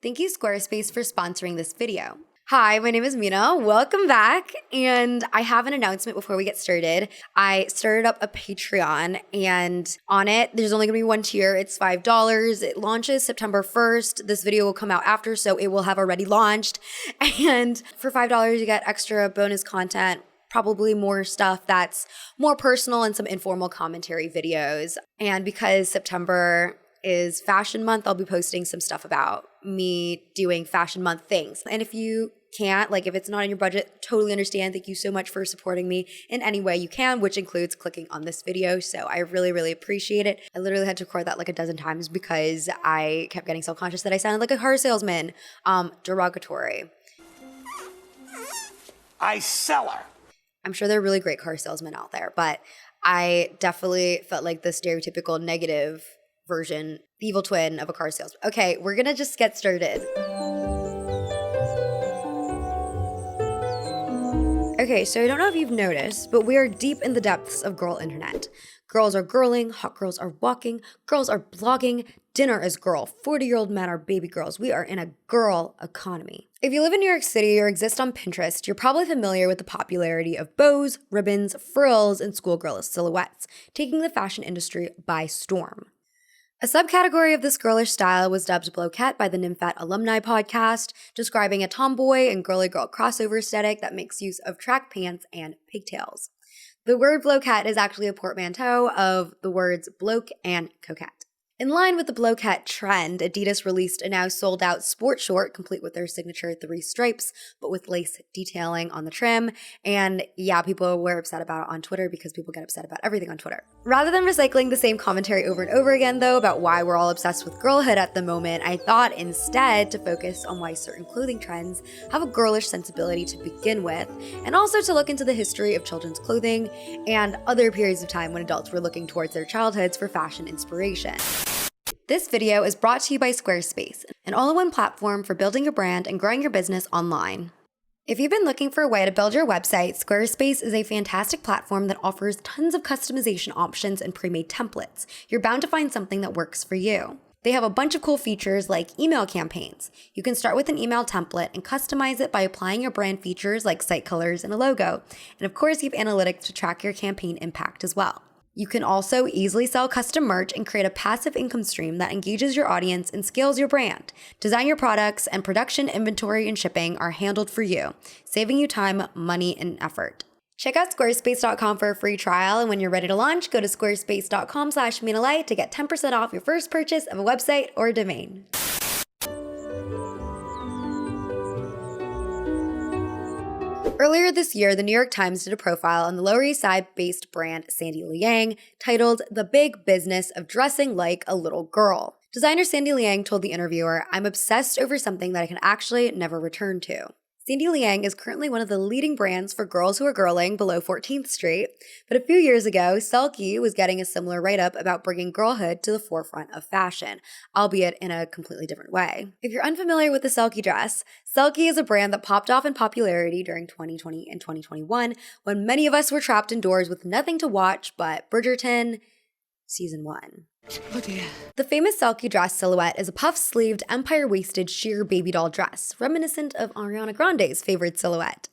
Thank you, Squarespace, for sponsoring this video. Hi, my name is Mina. Welcome back. And I have an announcement before we get started. I started up a Patreon, and on it, there's only gonna be one tier. It's $5. It launches September 1st. This video will come out after, so it will have already launched. And for $5, you get extra bonus content, probably more stuff that's more personal and some informal commentary videos. And because September is Fashion Month, I'll be posting some stuff about me doing Fashion Month things. And if you can't, if it's not in your budget, totally understand. Thank you so much for supporting me in any way you can, which includes clicking on this video. So I really, really appreciate it. I literally had to record that a dozen times because I kept getting self-conscious that I sounded like a car salesman. Derogatory. I sell her. I'm sure there are really great car salesmen out there, but I definitely felt like the stereotypical negative version, the evil twin of a car salesman. Okay, we're gonna just get started. Okay, so I don't know if you've noticed, but we are deep in the depths of girl internet. Girls are girling, hot girls are walking, girls are blogging, dinner is girl, 40-year-old men are baby girls. We are in a girl economy. If you live in New York City or exist on Pinterest, you're probably familiar with the popularity of bows, ribbons, frills, and schoolgirl silhouettes, taking the fashion industry by storm. A subcategory of this girlish style was dubbed bloquette by the Nymphet Alumni podcast, describing a tomboy and girly girl crossover aesthetic that makes use of track pants and pigtails. The word bloquette is actually a portmanteau of the words bloke and coquette. In line with the bloquette trend, Adidas released a now sold-out sport short complete with their signature 3 stripes, but with lace detailing on the trim. And yeah, people were upset about it on Twitter because people get upset about everything on Twitter. Rather than recycling the same commentary over and over again, though, about why we're all obsessed with girlhood at the moment, I thought instead to focus on why certain clothing trends have a girlish sensibility to begin with, and also to look into the history of children's clothing and other periods of time when adults were looking towards their childhoods for fashion inspiration. This video is brought to you by Squarespace, an all-in-one platform for building your brand and growing your business online. If you've been looking for a way to build your website, Squarespace is a fantastic platform that offers tons of customization options and pre-made templates. You're bound to find something that works for you. They have a bunch of cool features like email campaigns. You can start with an email template and customize it by applying your brand features like site colors and a logo. And of course, you have analytics to track your campaign impact as well. You can also easily sell custom merch and create a passive income stream that engages your audience and scales your brand. Design your products, and production, inventory, and shipping are handled for you, saving you time, money, and effort. Check out squarespace.com for a free trial, and when you're ready to launch, go to squarespace.com/MinaLight to get 10% off your first purchase of a website or domain. Earlier this year, the New York Times did a profile on the Lower East Side-based brand Sandy Liang titled "The Big Business of Dressing Like a Little Girl." Designer Sandy Liang told the interviewer, "I'm obsessed over something that I can actually never return to." Sandy Liang is currently one of the leading brands for girls who are girling below 14th Street, but a few years ago, Selkie was getting a similar write-up about bringing girlhood to the forefront of fashion, albeit in a completely different way. If you're unfamiliar with the Selkie dress, Selkie is a brand that popped off in popularity during 2020 and 2021 when many of us were trapped indoors with nothing to watch but Bridgerton Season 1. Oh dear. The famous Selkie dress silhouette is a puff-sleeved, empire-waisted sheer baby doll dress, reminiscent of Ariana Grande's favorite silhouette.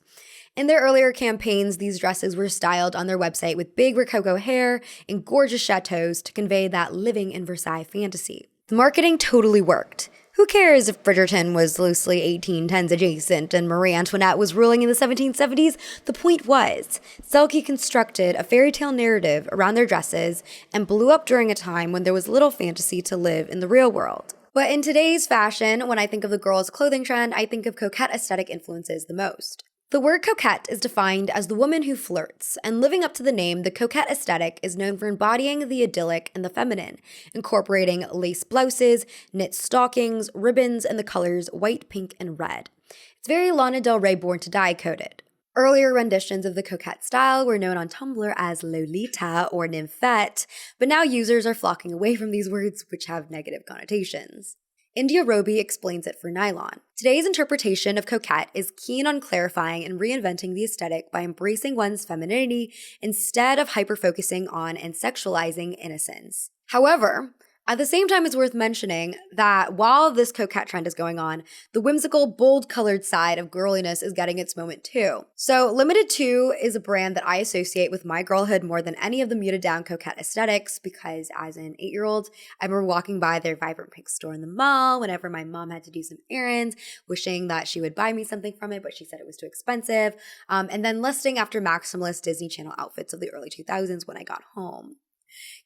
In their earlier campaigns, these dresses were styled on their website with big Rococo hair and gorgeous chateaus to convey that living in Versailles fantasy. The marketing totally worked. Who cares if Bridgerton was loosely 1810s adjacent and Marie Antoinette was ruling in the 1770s? The point was, Selkie constructed a fairy tale narrative around their dresses and blew up during a time when there was little fantasy to live in the real world. But in today's fashion, when I think of the girls' clothing trend, I think of coquette aesthetic influences the most. The word coquette is defined as the woman who flirts, and living up to the name, the coquette aesthetic is known for embodying the idyllic and the feminine, incorporating lace blouses, knit stockings, ribbons, and the colors white, pink, and red. It's very Lana Del Rey Born to Die coded. Earlier renditions of the coquette style were known on Tumblr as Lolita or Nymphette, but now users are flocking away from these words, which have negative connotations. India Roby explains it for Nylon. Today's interpretation of coquette is keen on clarifying and reinventing the aesthetic by embracing one's femininity instead of hyper-focusing on and sexualizing innocence. However, At the same time, it's worth mentioning that while this coquette trend is going on, the whimsical, bold-colored side of girliness is getting its moment too. So Limited Too is a brand that I associate with my girlhood more than any of the muted-down coquette aesthetics because as an 8-year-old, I remember walking by their vibrant pink store in the mall whenever my mom had to do some errands, wishing that she would buy me something from it, but she said it was too expensive, and then lusting after maximalist Disney Channel outfits of the early 2000s when I got home.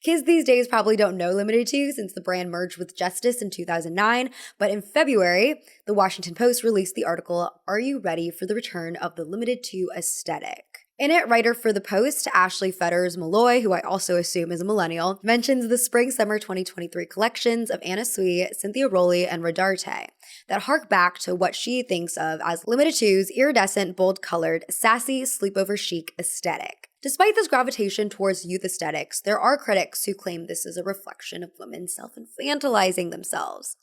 Kids these days probably don't know Limited Too since the brand merged with Justice in 2009, but in February, the Washington Post released the article, "Are You Ready for the Return of the Limited Too Aesthetic?" In it, writer for The Post, Ashley Fetters-Malloy, who I also assume is a millennial, mentions the Spring-Summer 2023 collections of Anna Sui, Cynthia Rowley, and Rodarte that hark back to what she thinks of as Limited Too's iridescent, bold-colored, sassy, sleepover chic aesthetic. Despite this gravitation towards youth aesthetics, there are critics who claim this is a reflection of women self-infantilizing themselves.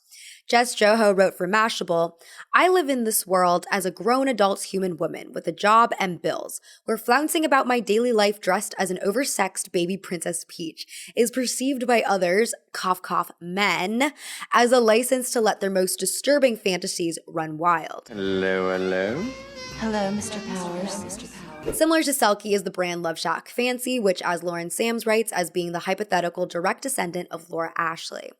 Jess Joho wrote for Mashable, "I live in this world as a grown adult human woman with a job and bills, where flouncing about my daily life dressed as an oversexed baby Princess Peach is perceived by others, cough cough, men, as a license to let their most disturbing fantasies run wild." Hello, hello. Hello, Mr. Powers. Similar to Selkie is the brand Love Shack Fancy, which, as Lauren Sams writes, as being the hypothetical direct descendant of Laura Ashley.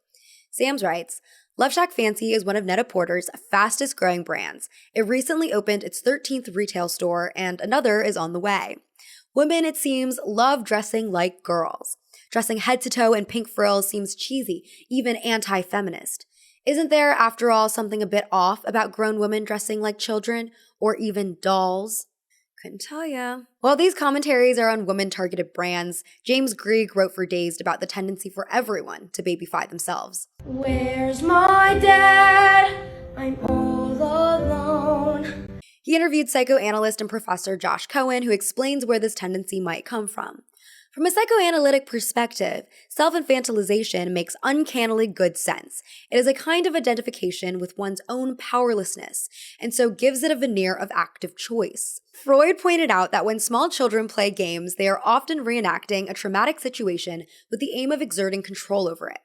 Sams writes, "Love Shack Fancy is one of Net-a-Porter's fastest growing brands. It recently opened its 13th retail store, and another is on the way. Women, it seems, love dressing like girls. Dressing head to toe in pink frills seems cheesy, even anti-feminist. Isn't there, after all, something a bit off about grown women dressing like children, or even dolls?" Couldn't tell ya. While these commentaries are on women-targeted brands, James Grieg wrote for Dazed about the tendency for everyone to babyfy themselves. "Where's my dad? I'm all alone." He interviewed psychoanalyst and professor Josh Cohen, who explains where this tendency might come from. From a psychoanalytic perspective, self-infantilization makes uncannily good sense. It is a kind of identification with one's own powerlessness, and so gives it a veneer of active choice. Freud pointed out that when small children play games, they are often reenacting a traumatic situation with the aim of exerting control over it.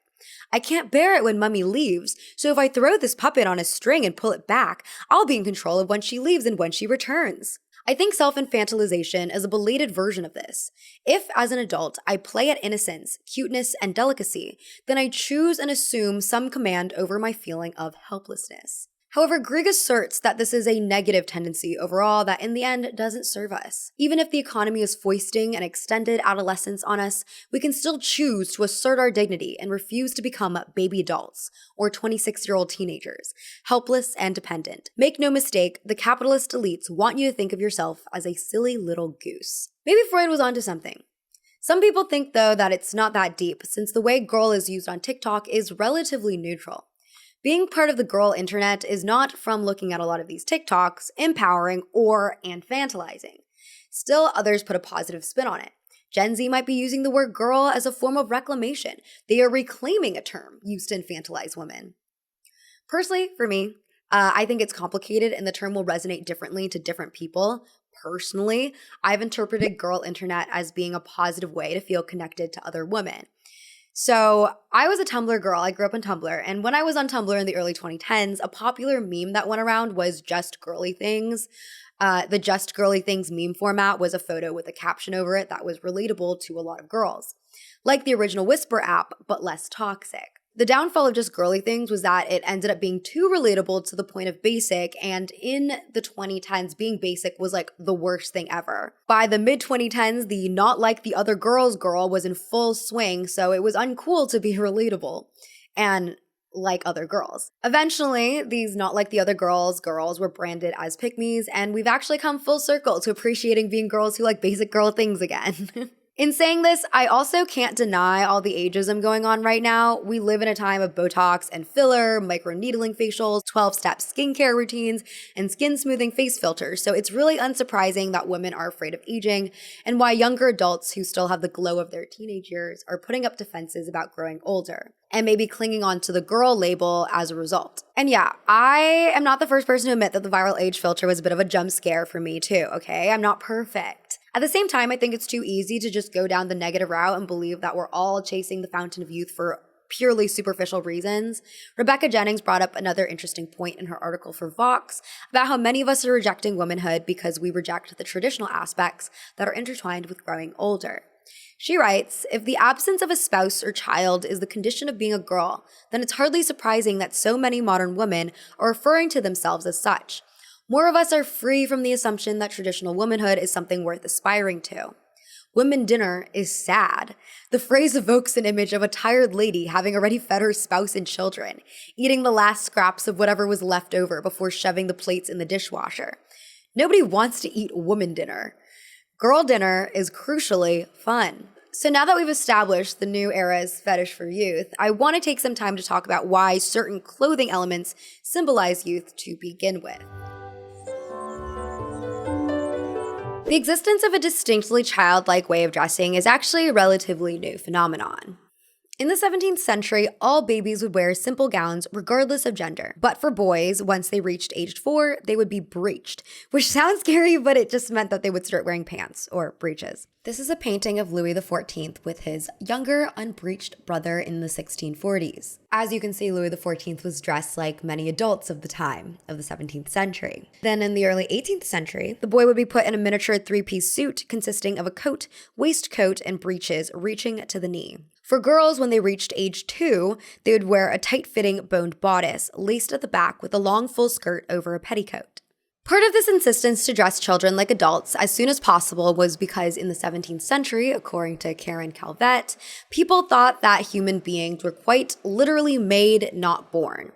"I can't bear it when Mummy leaves, so if I throw this puppet on a string and pull it back, I'll be in control of when she leaves and when she returns." I think self-infantilization is a belated version of this. If, as an adult, I play at innocence, cuteness, and delicacy, then I choose and assume some command over my feeling of helplessness. However, Grieg asserts that this is a negative tendency overall that in the end doesn't serve us. Even if the economy is foisting an extended adolescence on us, we can still choose to assert our dignity and refuse to become baby adults or 26-year-old teenagers, helpless and dependent. Make no mistake, the capitalist elites want you to think of yourself as a silly little goose. Maybe Freud was onto something. Some people think, though, that it's not that deep, since the way girl is used on TikTok is relatively neutral. Being part of the girl internet is not, from looking at a lot of these TikToks, empowering or infantilizing. Still, others put a positive spin on it. Gen Z might be using the word girl as a form of reclamation. They are reclaiming a term used to infantilize women. Personally, for me, I think it's complicated and the term will resonate differently to different people. Personally, I've interpreted girl internet as being a positive way to feel connected to other women. So I was a Tumblr girl. I grew up on Tumblr. And when I was on Tumblr in the early 2010s, a popular meme that went around was just girly things. The just girly things meme format was a photo with a caption over it that was relatable to a lot of girls. Like the original Whisper app, but less toxic. The downfall of just girly things was that it ended up being too relatable to the point of basic, and in the 2010s, being basic was like the worst thing ever. By the mid-2010s, the not like the other girls girl was in full swing, so it was uncool to be relatable and like other girls. Eventually, these not like the other girls were branded as pick-me's, and we've actually come full circle to appreciating being girls who like basic girl things again. In saying this, I also can't deny all the ageism going on right now. We live in a time of Botox and filler, microneedling facials, 12-step skincare routines, and skin-smoothing face filters, so it's really unsurprising that women are afraid of aging, and why younger adults who still have the glow of their teenage years are putting up defenses about growing older, and maybe clinging on to the girl label as a result. And yeah, I am not the first person to admit that the viral age filter was a bit of a jump scare for me too, okay? I'm not perfect. At the same time, I think it's too easy to just go down the negative route and believe that we're all chasing the fountain of youth for purely superficial reasons. Rebecca Jennings brought up another interesting point in her article for Vox about how many of us are rejecting womanhood because we reject the traditional aspects that are intertwined with growing older. She writes, if the absence of a spouse or child is the condition of being a girl, then it's hardly surprising that so many modern women are referring to themselves as such. More of us are free from the assumption that traditional womanhood is something worth aspiring to. Women dinner is sad. The phrase evokes an image of a tired lady having already fed her spouse and children, eating the last scraps of whatever was left over before shoving the plates in the dishwasher. Nobody wants to eat woman dinner. Girl dinner is crucially fun. So now that we've established the new era's fetish for youth, I want to take some time to talk about why certain clothing elements symbolize youth to begin with. The existence of a distinctly childlike way of dressing is actually a relatively new phenomenon. In the 17th century, all babies would wear simple gowns regardless of gender. But for boys, once they reached age 4, they would be breeched, which sounds scary, but it just meant that they would start wearing pants, or breeches. This is a painting of Louis XIV with his younger, unbreeched brother in the 1640s. As you can see, Louis XIV was dressed like many adults of the time, of the 17th century. Then in the early 18th century, the boy would be put in a miniature 3-piece suit consisting of a coat, waistcoat, and breeches reaching to the knee. For girls, when they reached age 2, they would wear a tight-fitting boned bodice laced at the back with a long full skirt over a petticoat. Part of this insistence to dress children like adults as soon as possible was because in the 17th century, according to Karen Calvert, people thought that human beings were quite literally made, not born.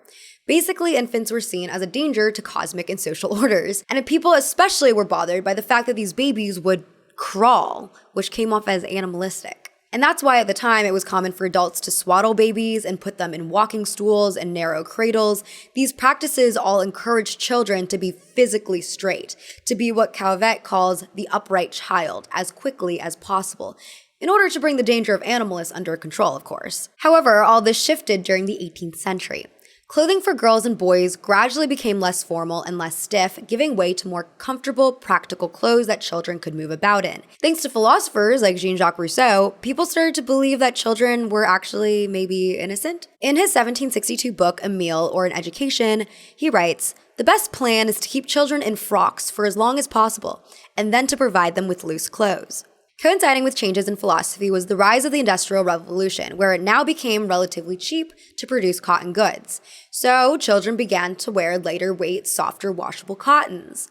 Basically, infants were seen as a danger to cosmic and social orders, and people especially were bothered by the fact that these babies would crawl, which came off as animalistic. And that's why at the time it was common for adults to swaddle babies and put them in walking stools and narrow cradles. These practices all encouraged children to be physically straight, to be what Calvet calls the upright child, as quickly as possible, in order to bring the danger of animalists under control, of course. However, all this shifted during the 18th century. Clothing for girls and boys gradually became less formal and less stiff, giving way to more comfortable, practical clothes that children could move about in. Thanks to philosophers like Jean-Jacques Rousseau, people started to believe that children were actually maybe innocent. In his 1762 book, A Meal or an Education, he writes, "The best plan is to keep children in frocks for as long as possible, and then to provide them with loose clothes." Coinciding with changes in philosophy was the rise of the Industrial Revolution, where it now became relatively cheap to produce cotton goods. So children began to wear lighter weight, softer washable cottons.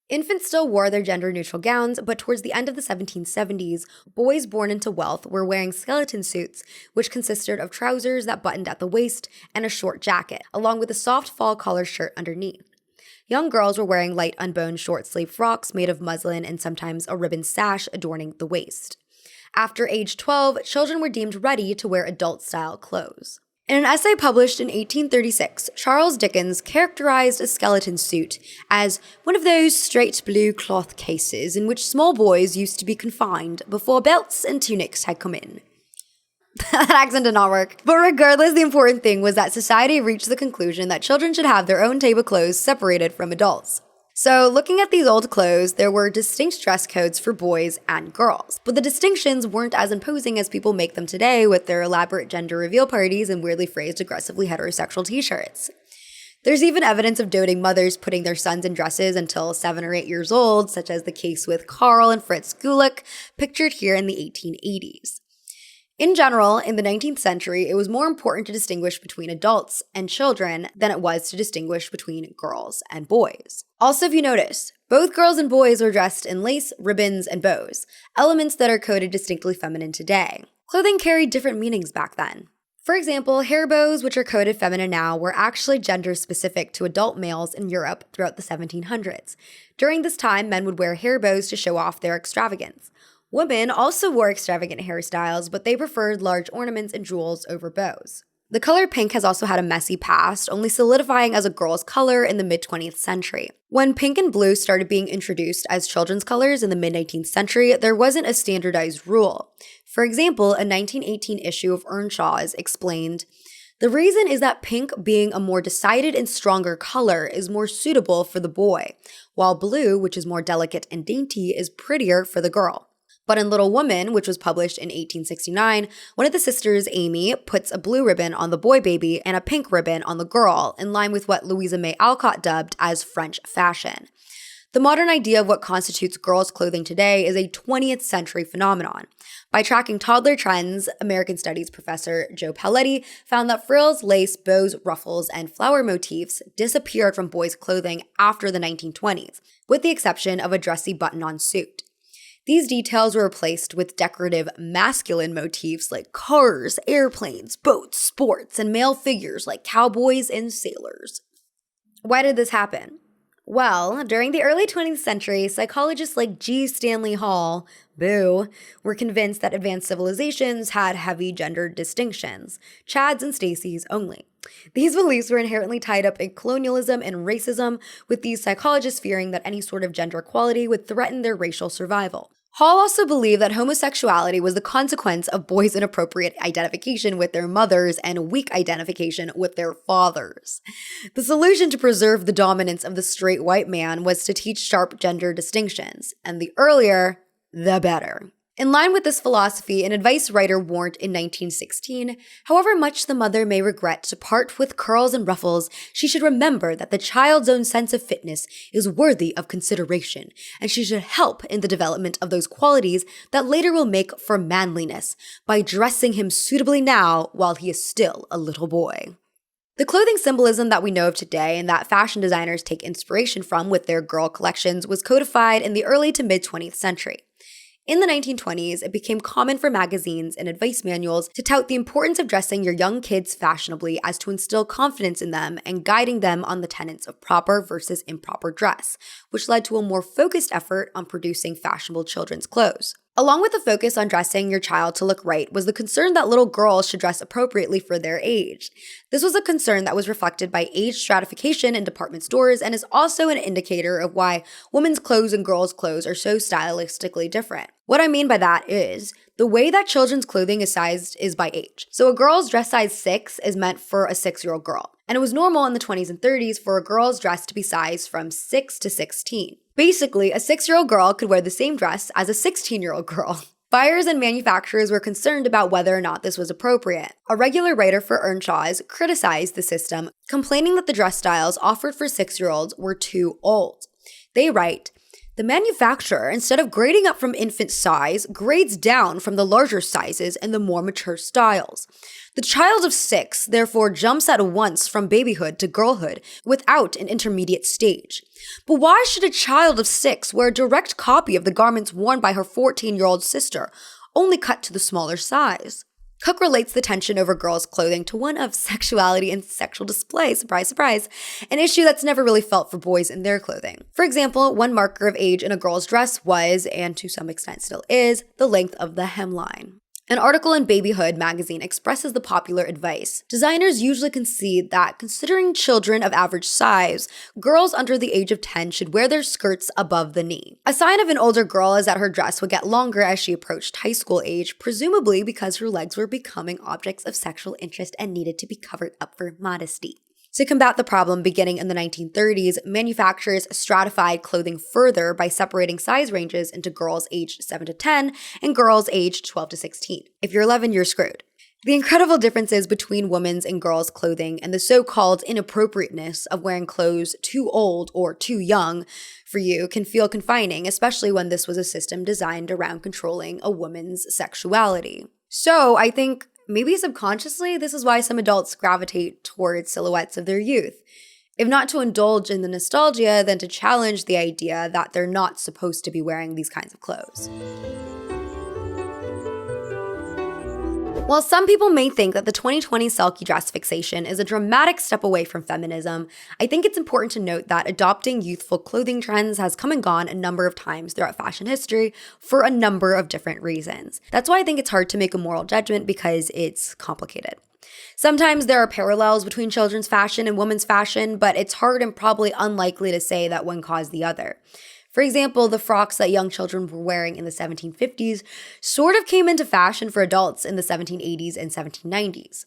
Infants still wore their gender-neutral gowns, but towards the end of the 1770s, boys born into wealth were wearing skeleton suits, which consisted of trousers that buttoned at the waist and a short jacket, along with a soft fall collar shirt underneath. Young girls were wearing light unboned short-sleeve frocks made of muslin and sometimes a ribbon sash adorning the waist. After age 12, children were deemed ready to wear adult-style clothes. In an essay published in 1836, Charles Dickens characterized a skeleton suit as one of those straight blue cloth cases in which small boys used to be confined before belts and tunics had come in. That accent did not work. But regardless, the important thing was that society reached the conclusion that children should have their own tablecloths separated from adults. So looking at these old clothes, there were distinct dress codes for boys and girls. But the distinctions weren't as imposing as people make them today with their elaborate gender reveal parties and weirdly phrased aggressively heterosexual t-shirts. There's even evidence of doting mothers putting their sons in dresses until 7 or 8 years old, such as the case with Karl and Fritz Gulick, pictured here in the 1880s. In general, in the 19th century, it was more important to distinguish between adults and children than it was to distinguish between girls and boys. Also, if you notice, both girls and boys were dressed in lace, ribbons, and bows, elements that are coded distinctly feminine today. Clothing carried different meanings back then. For example, hair bows, which are coded feminine now, were actually gender-specific to adult males in Europe throughout the 1700s. During this time, men would wear hair bows to show off their extravagance. Women also wore extravagant hairstyles, but they preferred large ornaments and jewels over bows. The color pink has also had a messy past, only solidifying as a girl's color in the mid-20th century. When pink and blue started being introduced as children's colors in the mid-19th century, there wasn't a standardized rule. For example, a 1918 issue of Earnshaw's explained, "The reason is that pink, being a more decided and stronger color, is more suitable for the boy, while blue, which is more delicate and dainty, is prettier for the girl. But in Little Woman, which was published in 1869, one of the sisters, Amy, puts a blue ribbon on the boy baby and a pink ribbon on the girl, in line with what Louisa May Alcott dubbed as French fashion. The modern idea of what constitutes girls' clothing today is a 20th century phenomenon. By tracking toddler trends, American Studies professor Joe Paoletti found that frills, lace, bows, ruffles, and flower motifs disappeared from boys' clothing after the 1920s, with the exception of a dressy button-on suit. These details were replaced with decorative masculine motifs like cars, airplanes, boats, sports, and male figures like cowboys and sailors. Why did this happen? Well, during the early 20th century, psychologists like G. Stanley Hall, boo, were convinced that advanced civilizations had heavy gender distinctions, Chads and Stacys only. These beliefs were inherently tied up in colonialism and racism, with these psychologists fearing that any sort of gender equality would threaten their racial survival. Hall also believed that homosexuality was the consequence of boys' inappropriate identification with their mothers and weak identification with their fathers. The solution to preserve the dominance of the straight white man was to teach sharp gender distinctions, and the earlier, the better. In line with this philosophy, an advice writer warned in 1916, however much the mother may regret to part with curls and ruffles, she should remember that the child's own sense of fitness is worthy of consideration, and she should help in the development of those qualities that later will make for manliness, by dressing him suitably now while he is still a little boy. The clothing symbolism that we know of today and that fashion designers take inspiration from with their girl collections was codified in the early to mid-20th century. In the 1920s, it became common for magazines and advice manuals to tout the importance of dressing your young kids fashionably as to instill confidence in them and guiding them on the tenets of proper versus improper dress, which led to a more focused effort on producing fashionable children's clothes. Along with the focus on dressing your child to look right was the concern that little girls should dress appropriately for their age. This was a concern that was reflected by age stratification in department stores and is also an indicator of why women's clothes and girls' clothes are so stylistically different. What I mean by that is, the way that children's clothing is sized is by age. So a girl's dress size 6 is meant for a 6-year-old girl. And it was normal in the 20s and 30s for a girl's dress to be sized from 6 to 16. Basically, a 6-year-old girl could wear the same dress as a 16-year-old girl. Buyers and manufacturers were concerned about whether or not this was appropriate. A regular writer for Earnshaws criticized the system, complaining that the dress styles offered for 6-year-olds were too old. They write, "The manufacturer, instead of grading up from infant size, grades down from the larger sizes and the more mature styles. The child of 6, therefore, jumps at once from babyhood to girlhood without an intermediate stage. But why should a child of 6 wear a direct copy of the garments worn by her 14-year-old sister, only cut to the smaller size?" Cook relates the tension over girls' clothing to one of sexuality and sexual display, surprise, surprise, an issue that's never really felt for boys in their clothing. For example, one marker of age in a girl's dress was, and to some extent still is, the length of the hemline. An article in Babyhood magazine expresses the popular advice. Designers usually concede that, considering children of average size, girls under the age of 10 should wear their skirts above the knee. A sign of an older girl is that her dress would get longer as she approached high school age, presumably because her legs were becoming objects of sexual interest and needed to be covered up for modesty. To combat the problem, beginning in the 1930s, manufacturers stratified clothing further by separating size ranges into girls aged 7 to 10 and girls aged 12 to 16. If you're 11, you're screwed. The incredible differences between women's and girls' clothing and the so-called inappropriateness of wearing clothes too old or too young for you can feel confining, especially when this was a system designed around controlling a woman's sexuality. So I think maybe subconsciously, this is why some adults gravitate towards silhouettes of their youth. If not to indulge in the nostalgia, then to challenge the idea that they're not supposed to be wearing these kinds of clothes. While some people may think that the 2020 sulky dress fixation is a dramatic step away from feminism, I think it's important to note that adopting youthful clothing trends has come and gone a number of times throughout fashion history for a number of different reasons. That's why I think it's hard to make a moral judgment, because it's complicated. Sometimes there are parallels between children's fashion and women's fashion, but it's hard and probably unlikely to say that one caused the other. For example, the frocks that young children were wearing in the 1750s sort of came into fashion for adults in the 1780s and 1790s.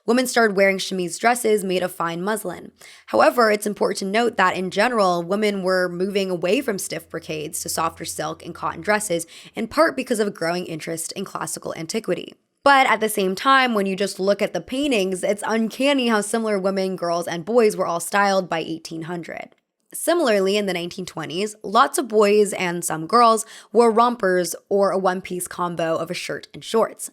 Women started wearing chemise dresses made of fine muslin. However, it's important to note that in general, women were moving away from stiff brocades to softer silk and cotton dresses, in part because of a growing interest in classical antiquity. But at the same time, when you just look at the paintings, it's uncanny how similar women, girls, and boys were all styled by 1800. Similarly, in the 1920s, lots of boys and some girls wore rompers or a one-piece combo of a shirt and shorts.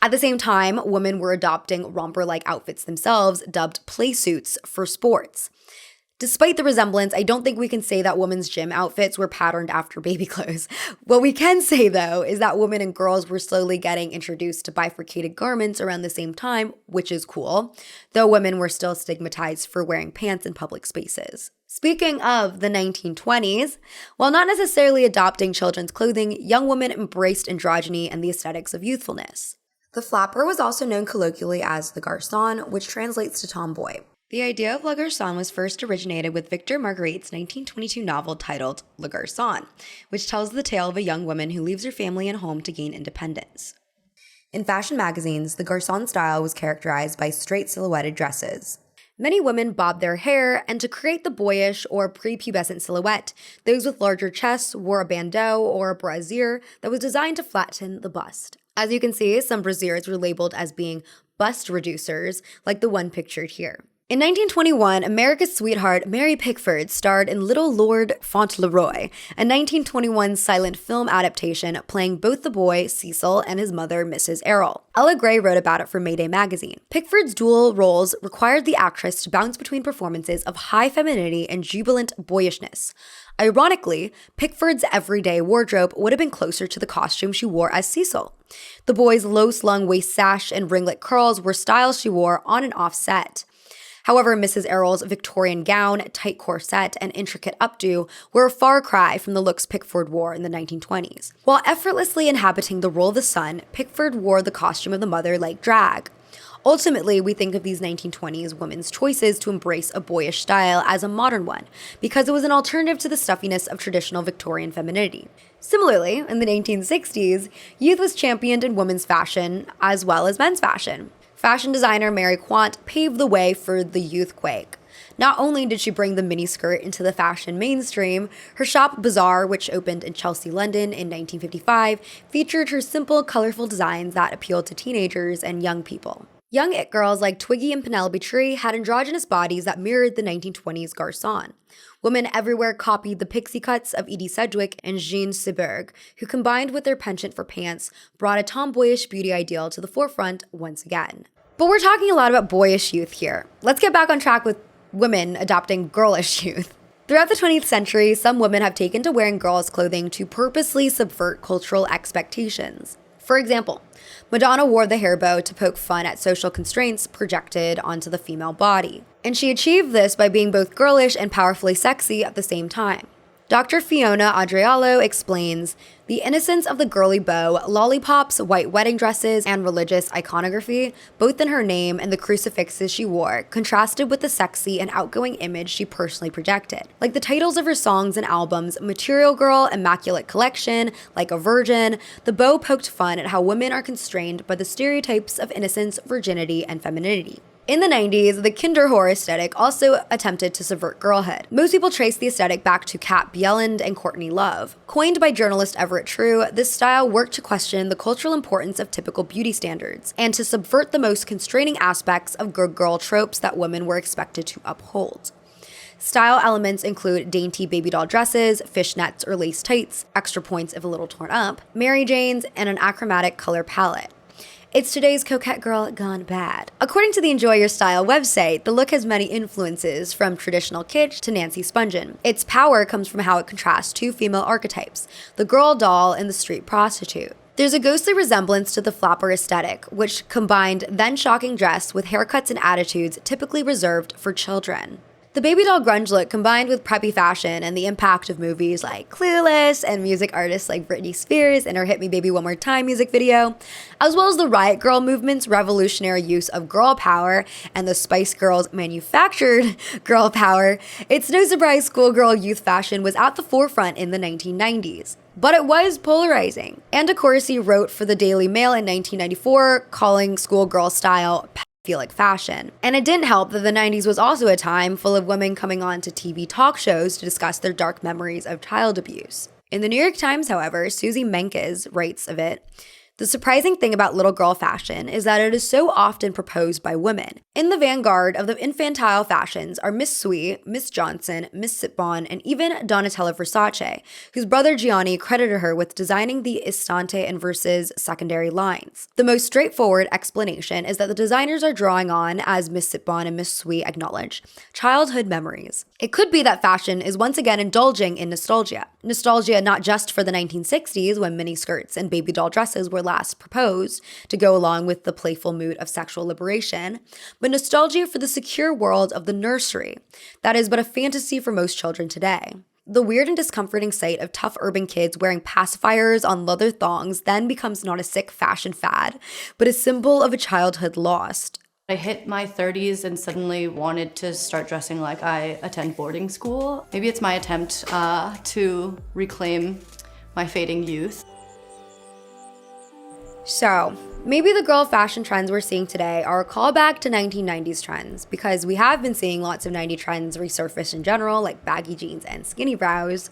At the same time, women were adopting romper-like outfits themselves, dubbed play suits for sports. Despite the resemblance, I don't think we can say that women's gym outfits were patterned after baby clothes. What we can say, though, is that women and girls were slowly getting introduced to bifurcated garments around the same time, which is cool, though women were still stigmatized for wearing pants in public spaces. Speaking of the 1920s, while not necessarily adopting children's clothing, young women embraced androgyny and the aesthetics of youthfulness. The flapper was also known colloquially as the garçon, which translates to tomboy. The idea of le garçon was first originated with Victor Marguerite's 1922 novel titled Le Garçon, which tells the tale of a young woman who leaves her family and home to gain independence. In fashion magazines, the garçon style was characterized by straight silhouetted dresses. Many women bobbed their hair, and to create the boyish or prepubescent silhouette, those with larger chests wore a bandeau or a brassiere that was designed to flatten the bust. As you can see, some brassieres were labeled as being bust reducers, like the one pictured here. In 1921, America's sweetheart Mary Pickford starred in Little Lord Fauntleroy, a 1921 silent film adaptation playing both the boy, Cecil, and his mother, Mrs. Errol. Ella Gray wrote about it for Mayday magazine. Pickford's dual roles required the actress to bounce between performances of high femininity and jubilant boyishness. Ironically, Pickford's everyday wardrobe would have been closer to the costume she wore as Cecil. The boy's low-slung waist sash and ringlet curls were styles she wore on and off set. However, Mrs. Errol's Victorian gown, tight corset, and intricate updo were a far cry from the looks Pickford wore in the 1920s. While effortlessly inhabiting the role of the son, Pickford wore the costume of the mother like drag. Ultimately, we think of these 1920s women's choices to embrace a boyish style as a modern one, because it was an alternative to the stuffiness of traditional Victorian femininity. Similarly, in the 1960s, youth was championed in women's fashion as well as men's fashion. Fashion designer Mary Quant paved the way for the youth quake. Not only did she bring the miniskirt into the fashion mainstream, her shop Bazaar, which opened in Chelsea, London in 1955, featured her simple, colorful designs that appealed to teenagers and young people. Young it girls like Twiggy and Penelope Tree had androgynous bodies that mirrored the 1920s garçon. Women everywhere copied the pixie cuts of Edie Sedgwick and Jean Seberg, who combined with their penchant for pants, brought a tomboyish beauty ideal to the forefront once again. But we're talking a lot about boyish youth here. Let's get back on track with women adopting girlish youth. Throughout the 20th century, some women have taken to wearing girls' clothing to purposely subvert cultural expectations. For example, Madonna wore the hair bow to poke fun at social constraints projected onto the female body. And she achieved this by being both girlish and powerfully sexy at the same time. Dr. Fiona Adrialo explains, the innocence of the girly bow, lollipops, white wedding dresses, and religious iconography, both in her name and the crucifixes she wore, contrasted with the sexy and outgoing image she personally projected. Like the titles of her songs and albums, Material Girl, Immaculate Collection, Like a Virgin, the bow poked fun at how women are constrained by the stereotypes of innocence, virginity, and femininity. In the 90s, the Kinderhore aesthetic also attempted to subvert girlhood. Most people trace the aesthetic back to Kat Bjelland and Courtney Love. Coined by journalist Everett True, this style worked to question the cultural importance of typical beauty standards and to subvert the most constraining aspects of good girl tropes that women were expected to uphold. Style elements include dainty baby doll dresses, fishnets or lace tights, extra points if a little torn up, Mary Janes, and an achromatic color palette. It's today's coquette girl gone bad. According to the Enjoy Your Style website, the look has many influences, from traditional kitsch to Nancy Spungen. Its power comes from how it contrasts two female archetypes, the girl doll and the street prostitute. There's a ghostly resemblance to the flapper aesthetic, which combined then-shocking dress with haircuts and attitudes typically reserved for children. The baby doll grunge look, combined with preppy fashion and the impact of movies like Clueless and music artists like Britney Spears in her Hit Me Baby One More Time music video, as well as the Riot Girl movement's revolutionary use of girl power and the Spice Girls' manufactured girl power, it's no surprise schoolgirl youth fashion was at the forefront in the 1990s. But it was polarizing. Anna Corsi wrote for the Daily Mail in 1994, calling schoolgirl style feel like fashion. And it didn't help that the 90s was also a time full of women coming on to TV talk shows to discuss their dark memories of child abuse. In the New York Times, however, Susie Menkes writes of it, "The surprising thing about little girl fashion is that it is so often proposed by women. In the vanguard of the infantile fashions are Miss Sui, Miss Johnson, Miss Sitbon, and even Donatella Versace, whose brother Gianni credited her with designing the Istante and Versace secondary lines. The most straightforward explanation is that the designers are drawing on, as Miss Sitbon and Miss Sui acknowledge, childhood memories. It could be that fashion is once again indulging in nostalgia. Nostalgia not just for the 1960s when miniskirts and baby doll dresses were last proposed to go along with the playful mood of sexual liberation, but nostalgia for the secure world of the nursery. That is but a fantasy for most children today. The weird and discomforting sight of tough urban kids wearing pacifiers on leather thongs then becomes not a sick fashion fad, but a symbol of a childhood lost." I hit my 30s and suddenly wanted to start dressing like I attend boarding school. Maybe it's my attempt to reclaim my fading youth. So, maybe the girl fashion trends we're seeing today are a callback to 1990s trends, because we have been seeing lots of 90s trends resurface in general, like baggy jeans and skinny brows.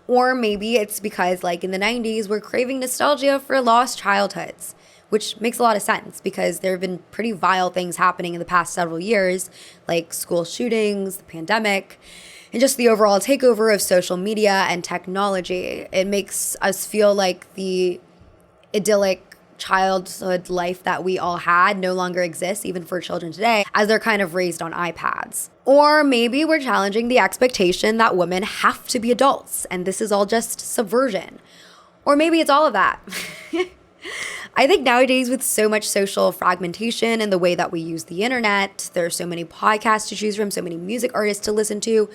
Or maybe it's because, like in the 90s, we're craving nostalgia for lost childhoods, which makes a lot of sense because there have been pretty vile things happening in the past several years, like school shootings, the pandemic, and just the overall takeover of social media and technology. It makes us feel like the idyllic childhood life that we all had no longer exists, even for children today, as they're kind of raised on iPads. Or maybe we're challenging the expectation that women have to be adults, and this is all just subversion. Or maybe it's all of that. I think nowadays, with so much social fragmentation and the way that we use the internet, there are so many podcasts to choose from, so many music artists to listen to,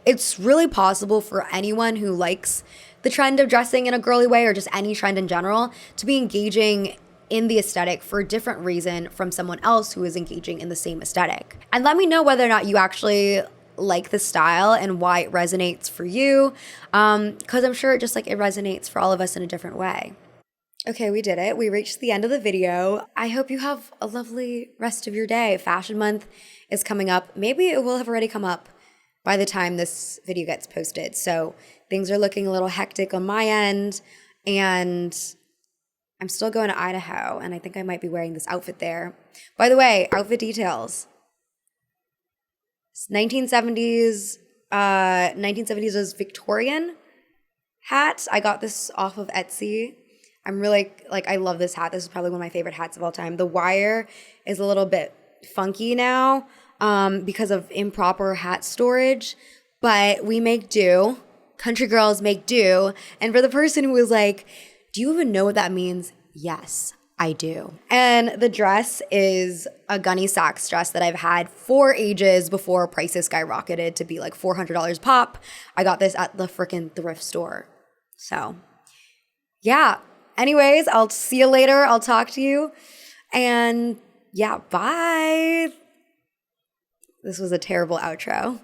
it's really possible for anyone who likes the trend of dressing in a girly way, or just any trend in general, to be engaging in the aesthetic for a different reason from someone else who is engaging in the same aesthetic. And let me know whether or not you actually like the style and why it resonates for you, because I'm sure it resonates for all of us in a different way. Okay, we did it. We reached the end of the video. I hope you have a lovely rest of your day. Fashion Month is coming up. Maybe it will have already come up by the time this video gets posted. So things are looking a little hectic on my end, and I'm still going to Idaho, and I think I might be wearing this outfit there. By the way, outfit details. It's 1970s is Victorian hat. I got this off of Etsy. I'm really, I love this hat. This is probably one of my favorite hats of all time. The wire is a little bit funky now because of improper hat storage, but we make do. Country girls make do. And for the person who was like, do you even know what that means? Yes, I do. And the dress is a Gunny Sacks dress that I've had for ages before prices skyrocketed to be like $400 pop. I got this at the freaking thrift store. So, yeah. Anyways, I'll see you later. I'll talk to you. And yeah, bye. This was a terrible outro.